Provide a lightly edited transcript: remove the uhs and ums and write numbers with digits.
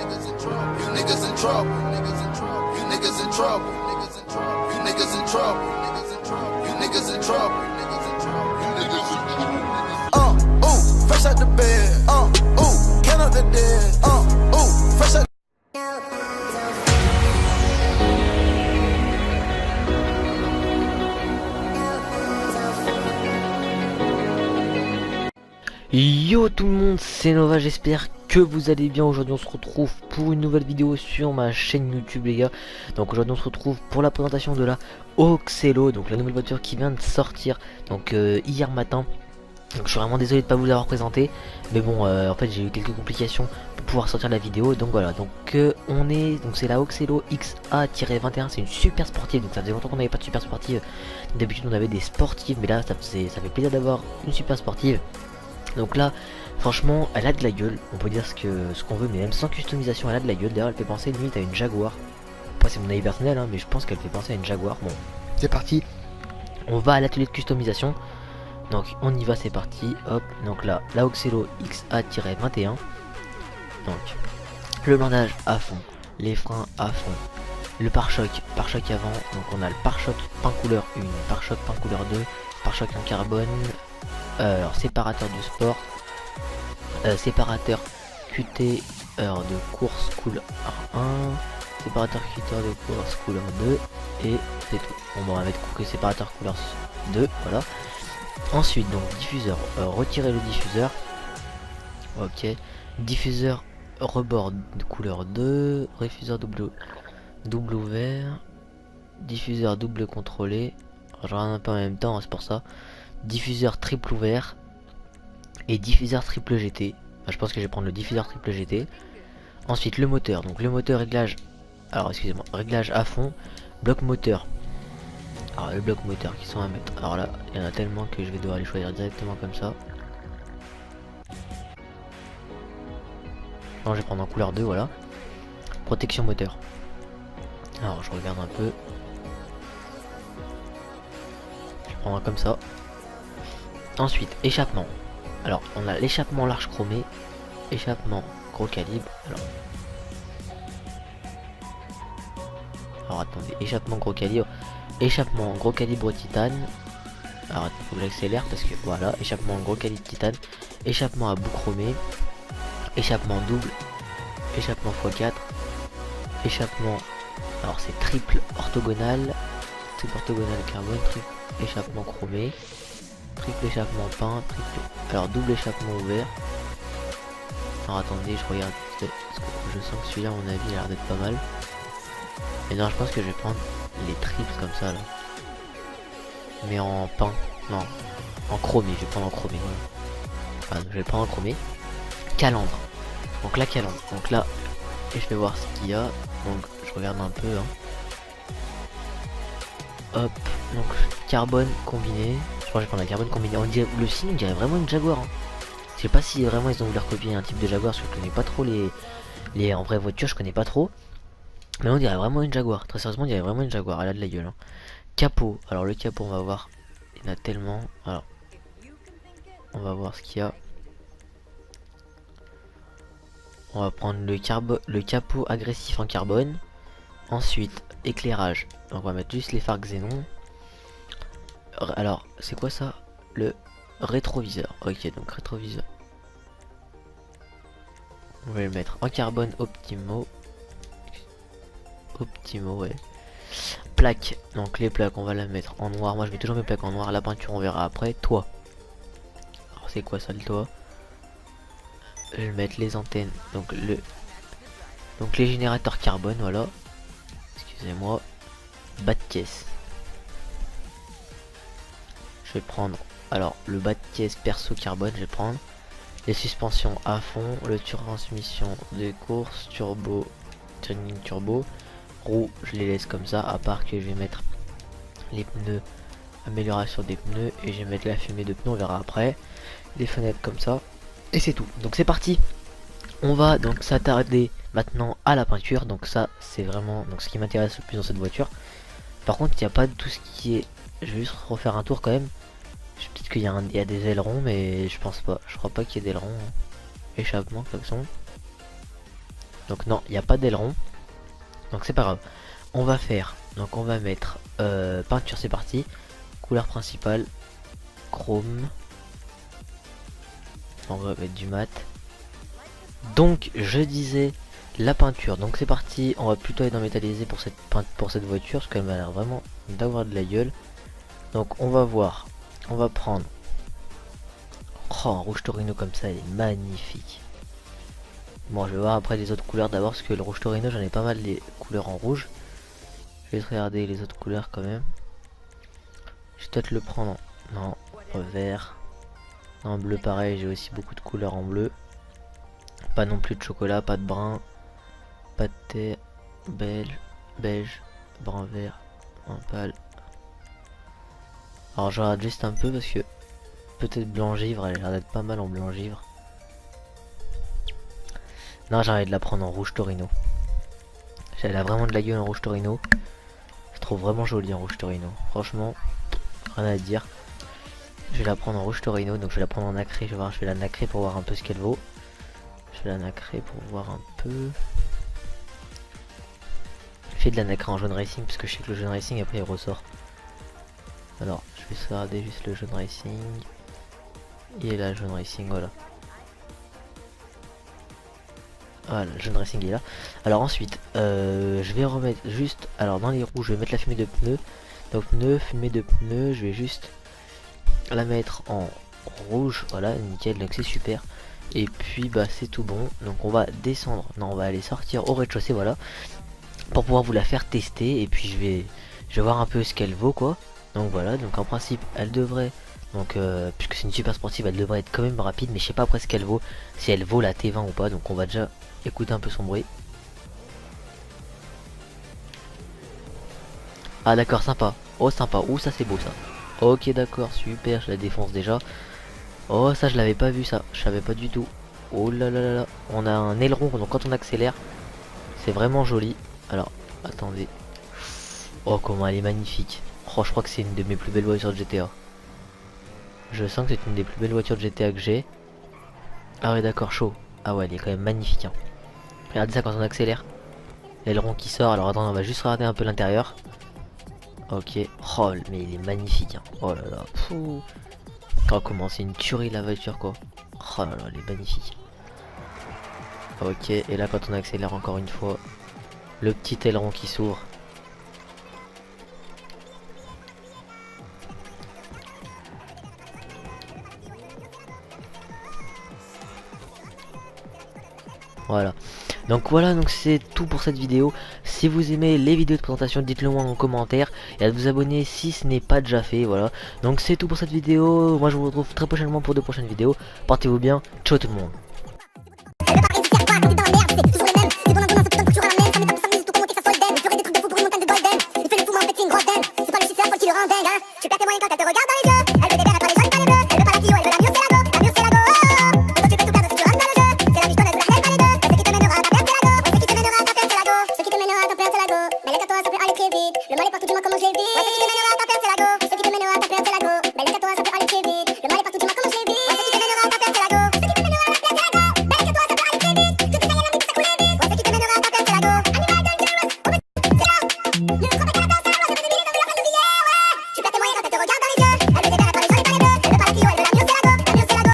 niggas in trouble. You niggas in trouble. You niggas in trouble. You niggas in trouble. You niggas in trouble. Ooh, fresh out the bed. Ooh, count up the dead. Ooh, fresh out. Yo tout le monde, c'est Nova, j'espère que vous allez bien. Aujourd'hui on se retrouve pour une nouvelle vidéo sur ma chaîne YouTube les gars. Donc aujourd'hui on se retrouve pour la présentation de la Oxelo, donc la nouvelle voiture qui vient de sortir donc hier matin. Donc je suis vraiment désolé de pas vous l'avoir présenté, mais bon en fait j'ai eu quelques complications pour pouvoir sortir la vidéo. Donc voilà, donc c'est la Oxelo XA-21, c'est une super sportive. Donc ça faisait longtemps qu'on n'avait pas de super sportive. D'habitude on avait des sportives, mais là ça fait plaisir d'avoir une super sportive. Donc là, franchement, elle a de la gueule. On peut dire ce qu'on veut, mais même sans customisation, elle a de la gueule. D'ailleurs, elle fait penser limite à une Jaguar. Après, c'est mon avis personnel, hein, mais je pense qu'elle fait penser à une Jaguar. Bon, c'est parti. On va à l'atelier de customisation. Donc, on y va, c'est parti. Hop, donc là, la Oxelo XA-21. Donc, le blindage à fond, les freins à fond, le pare-choc avant. Donc, on a le pare-choc pain couleur 1, pare-choc pain couleur 2, pare-choc en carbone. Alors séparateur du sport, séparateur QT de course couleur 1, séparateur QT de course couleur 2 et c'est tout. Bon, on va mettre que séparateur couleur 2, voilà. Ensuite donc diffuseur, retirer le diffuseur. Ok, diffuseur rebord de couleur 2, diffuseur double ouvert, diffuseur double contrôlé. Alors, je regarde un peu en même temps, hein, c'est pour ça. Diffuseur triple ouvert et diffuseur triple GT. Enfin, je pense que je vais prendre le diffuseur triple GT. Ensuite le moteur, donc le moteur réglage, alors excusez-moi, réglage à fond, bloc moteur. Alors le bloc moteur qui sont à mettre, alors là il y en a tellement que je vais devoir les choisir directement comme ça. Non, je vais prendre en couleur 2, voilà. Protection moteur. Alors je regarde un peu. Je prends comme ça. Ensuite, échappement. Alors, on a l'échappement large chromé, échappement gros calibre. Alors attendez, échappement gros calibre titane. Alors, il faut que j'accélère parce que voilà, échappement gros calibre titane, échappement à bout chromé, échappement double, échappement x4, échappement. Alors, c'est triple orthogonal carbone, triple échappement chromé. Triple échappement peint, alors double échappement ouvert. Alors attendez, je regarde parce que je sens que celui-là à mon avis il a l'air d'être pas mal. Et non, je pense que je vais prendre les triples comme ça là. Mais en peint, non, en chromé, je vais prendre en chromé. Voilà. Enfin, je vais prendre en chromé. Calandre. Donc la calandre. Donc là, et je vais voir ce qu'il y a. Donc je regarde un peu. Hein. Hop, donc carbone combiné. Je crois que je vais prendre la carbone combinée. On dirait, le signe on dirait vraiment une Jaguar. Hein. Je sais pas si vraiment ils ont voulu recopier un type de Jaguar, parce que je connais pas trop les en vraie voiture, je connais pas trop. Mais on dirait vraiment une Jaguar. Très sérieusement, on dirait vraiment une Jaguar. Elle a de la gueule. Hein. Capot. Alors le capot, on va voir. Il y en a tellement. Alors, on va voir ce qu'il y a. On va prendre le capot agressif en carbone. Ensuite, éclairage. Donc on va mettre juste les phares xénon. Alors, c'est quoi ça? Le rétroviseur. Ok, donc rétroviseur. On va le mettre en carbone Optimo, ouais. Plaque. Donc les plaques, on va la mettre en noir. Moi, je mets toujours mes plaques en noir. La peinture, on verra après. Toit. Alors, c'est quoi ça, le toit? Je vais mettre les antennes. Donc les générateurs carbone, voilà. Excusez-moi. Bas de caisse. Je vais prendre alors le bas de caisse perso carbone, je vais prendre les suspensions à fond, le transmission de course, turbo, tuning turbo, roues, je les laisse comme ça, à part que je vais mettre les pneus, amélioration des pneus, et je vais mettre la fumée de pneus, on verra après, les fenêtres comme ça, et c'est tout. Donc c'est parti, on va donc s'attarder maintenant à la peinture. Donc ça c'est vraiment donc ce qui m'intéresse le plus dans cette voiture. Par contre il n'y a pas de tout ce qui est, je vais juste refaire un tour quand même. Peut-être qu'il y a des ailerons, mais je pense pas. Je crois pas qu'il y ait d'ailerons. Échappement, klaxon. Donc non, il n'y a pas d'aileron. Donc c'est pas grave. On va faire, donc on va mettre peinture, c'est parti. Couleur principale, chrome. On va mettre du mat. Donc je disais la peinture. Donc c'est parti, on va plutôt aller dans métallisé pour cette voiture parce qu'elle m'a l'air vraiment d'avoir de la gueule. Donc on va voir, on va prendre. Oh, un rouge Torino comme ça, il est magnifique. Bon, je vais voir après les autres couleurs d'abord parce que le rouge Torino, j'en ai pas mal les couleurs en rouge. Je vais regarder les autres couleurs quand même. Je vais peut-être le prendre en vert. En bleu pareil, j'ai aussi beaucoup de couleurs en bleu. Pas non plus de chocolat, pas de brun, pas de terre, beige, brun vert, brun pâle. Alors je regarde juste un peu parce que peut-être blanc givre, elle a l'air d'être pas mal en blanc givre. Non, j'ai envie de la prendre en rouge Torino. Elle a vraiment de la gueule en rouge Torino. Je trouve vraiment jolie en rouge Torino. Franchement, rien à dire. Je vais la prendre en rouge Torino, donc je vais la prendre en nacré. Je vais la nacrer pour voir un peu ce qu'elle vaut. Je vais la nacrer pour voir un peu. Je fais de la nacrer en jaune racing parce que je sais que le jaune racing après il ressort. Alors, je vais regarder juste le jaune racing. Il est là, le jaune racing, voilà. Voilà, le jaune racing est là. Alors ensuite, je vais remettre juste, alors dans les rouges, je vais mettre la fumée de pneus. Donc fumée de pneus, je vais juste la mettre en rouge, voilà, nickel, donc c'est super. Et puis bah c'est tout bon, donc on va descendre, non on va aller sortir au rez-de-chaussée, voilà, pour pouvoir vous la faire tester. Et puis je vais voir un peu ce qu'elle vaut quoi. Donc voilà, donc en principe elle devrait, donc puisque c'est une super sportive, elle devrait être quand même rapide, mais je sais pas après ce qu'elle vaut, si elle vaut la T20 ou pas. Donc on va déjà écouter un peu son bruit. Ah d'accord, sympa, oh sympa, ouh ça c'est beau ça. Ok d'accord, super, je la défonce déjà. Oh ça je l'avais pas vu ça, je savais pas du tout. Oh là là là là, on a un aileron, donc quand on accélère, c'est vraiment joli. Alors, attendez. Oh comment elle est magnifique. Oh je crois que c'est une de mes plus belles voitures de GTA. Je sens que c'est une des plus belles voitures de GTA que j'ai. Ah ouais d'accord, chaud. Ah ouais elle est quand même magnifique hein. Regardez ça quand on accélère. L'aileron qui sort, alors attendez on va juste regarder un peu l'intérieur. Ok, oh mais il est magnifique hein. Oh là là, Pouh. Oh comment c'est une tuerie la voiture quoi. Oh là là, elle est magnifique. Ok, et là quand on accélère encore une fois, le petit aileron qui s'ouvre. Voilà. Donc voilà, donc c'est tout pour cette vidéo. Si vous aimez les vidéos de présentation, dites-le moi en commentaire et à vous abonner si ce n'est pas déjà fait. Voilà. Donc c'est tout pour cette vidéo. Moi je vous retrouve très prochainement pour de prochaines vidéos. Portez-vous bien. Ciao tout le monde.